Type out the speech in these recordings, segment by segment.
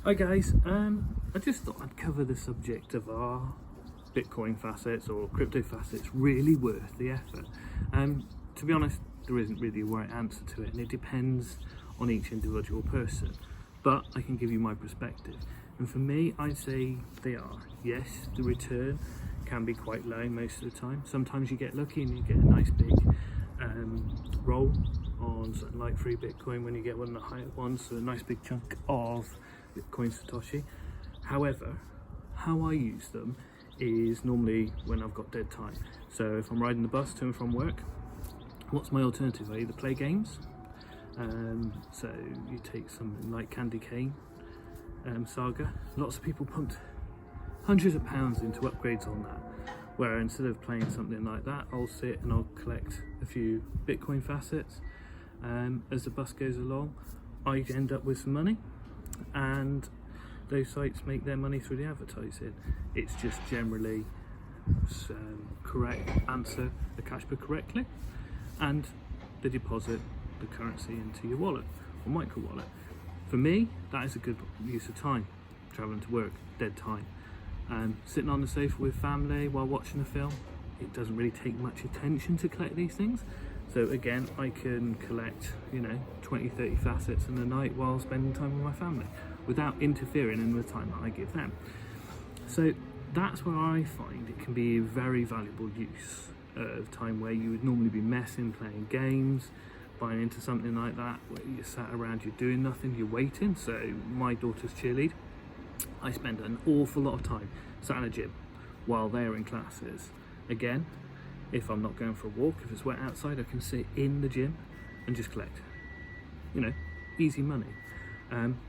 Hi guys, I just thought I'd cover the subject of our Bitcoin facets or crypto facets really worth the effort. To be honest, there isn't really a right answer to it, and it depends on each individual person, but I can give you my perspective. And for me, I'd say they are. Yes, the return can be quite low most of the time. Sometimes you get lucky and you get a nice big roll on something like free Bitcoin when you get one of the higher ones, so a nice big chunk of Bitcoin Satoshi. However, how I use them is normally when I've got dead time. So if I'm riding the bus to and from work, what's my alternative? I either play games, so you take something like Candy Cane Saga. Lots of people pumped hundreds of pounds into upgrades on that, where instead of playing something like that, I'll sit and I'll collect a few Bitcoin facets. As the bus goes along, I end up with some money, and those sites make their money through the advertising. It's just generally correct answer the cash book correctly, and they deposit the currency into your wallet or micro wallet. For me, that is a good use of time, traveling to work, dead time. Sitting on the sofa with family while watching a film, it doesn't really take much attention to collect these things. So again, I can collect, 20, 30 facets in a night while spending time with my family without interfering in the time that I give them. So that's where I find it can be a very valuable use of time, where you would normally be messing, playing games, buying into something like that, where you're sat around, you're doing nothing, you're waiting. So my daughter's cheerlead, I spend an awful lot of time sat in a gym while they're in classes. Again, if I'm not going for a walk, if it's wet outside, I can sit in the gym and just collect. Easy money.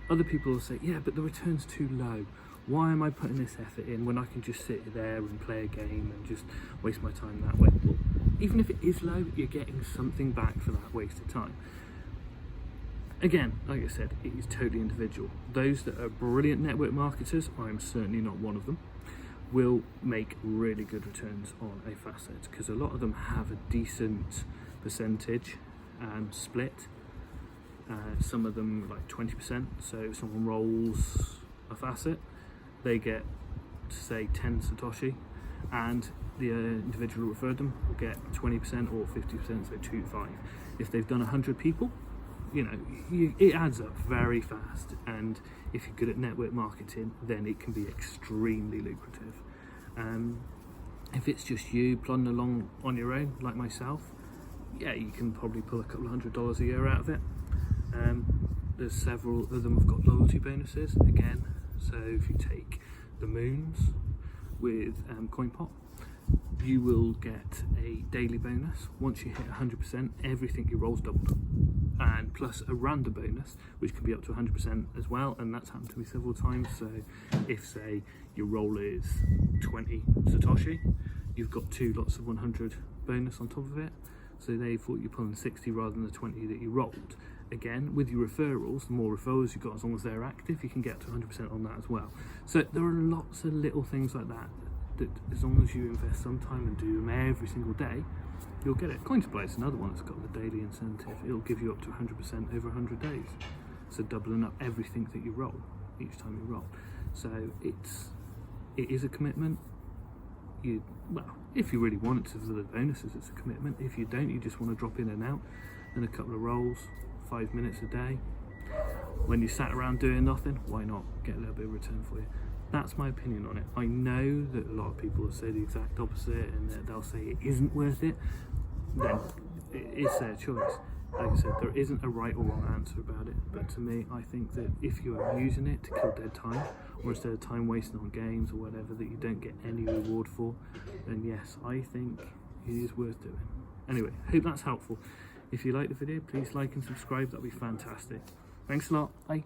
Other people will say, yeah, but the return's too low. Why am I putting this effort in when I can just sit there and play a game and just waste my time that way? Well, even if it is low, you're getting something back for that wasted time. Again, like I said, it is totally individual. Those that are brilliant network marketers, I'm certainly not one of them, will make really good returns on a facet, because a lot of them have a decent percentage split. Some of them like 20%. So if someone rolls a facet, they get, say, 10 Satoshi, and the individual who referred them will get 20% or 50%, so 2.5. If they've done 100 people, it adds up very fast, and if you're good at network marketing, then it can be extremely lucrative. If it's just you plodding along on your own, like myself, yeah, you can probably pull a couple of $100 a year out of it. There's several of them have got loyalty bonuses again. So if you take the moons with CoinPop, you will get a daily bonus. Once you hit 100%, everything you roll's doubled, and plus a random bonus, which can be up to 100% as well. And that's happened to me several times. So if, say, your roll is 20 Satoshi, you've got 2 lots of 100 bonus on top of it. So they thought you're pulling 60 rather than the 20 that you rolled. Again, with your referrals, the more referrals you've got, as long as they're active, you can get up to 100% on that as well. So there are lots of little things like that, that as long as you invest some time and do them every single day, you'll get it. Coinsupply is another one that's got the daily incentive. It'll give you up to 100% over 100 days. So doubling up everything that you roll each time you roll. So it is a commitment. If you really want it to for the bonuses, it's a commitment. If you don't, you just want to drop in and out, and a couple of rolls, 5 minutes a day. When you sat around doing nothing, why not get a little bit of return for you? That's my opinion on it. I know that a lot of people will say the exact opposite, and that they'll say it isn't worth it. Then it's their choice. Like I said, there isn't a right or wrong answer about it, but to me, I think that if you are using it to kill dead time, or instead of time wasting on games or whatever that you don't get any reward for, then yes, I think it is worth doing. Anyway, hope that's helpful. If you like the video, please like and subscribe. That'd be fantastic. Thanks a lot. Bye.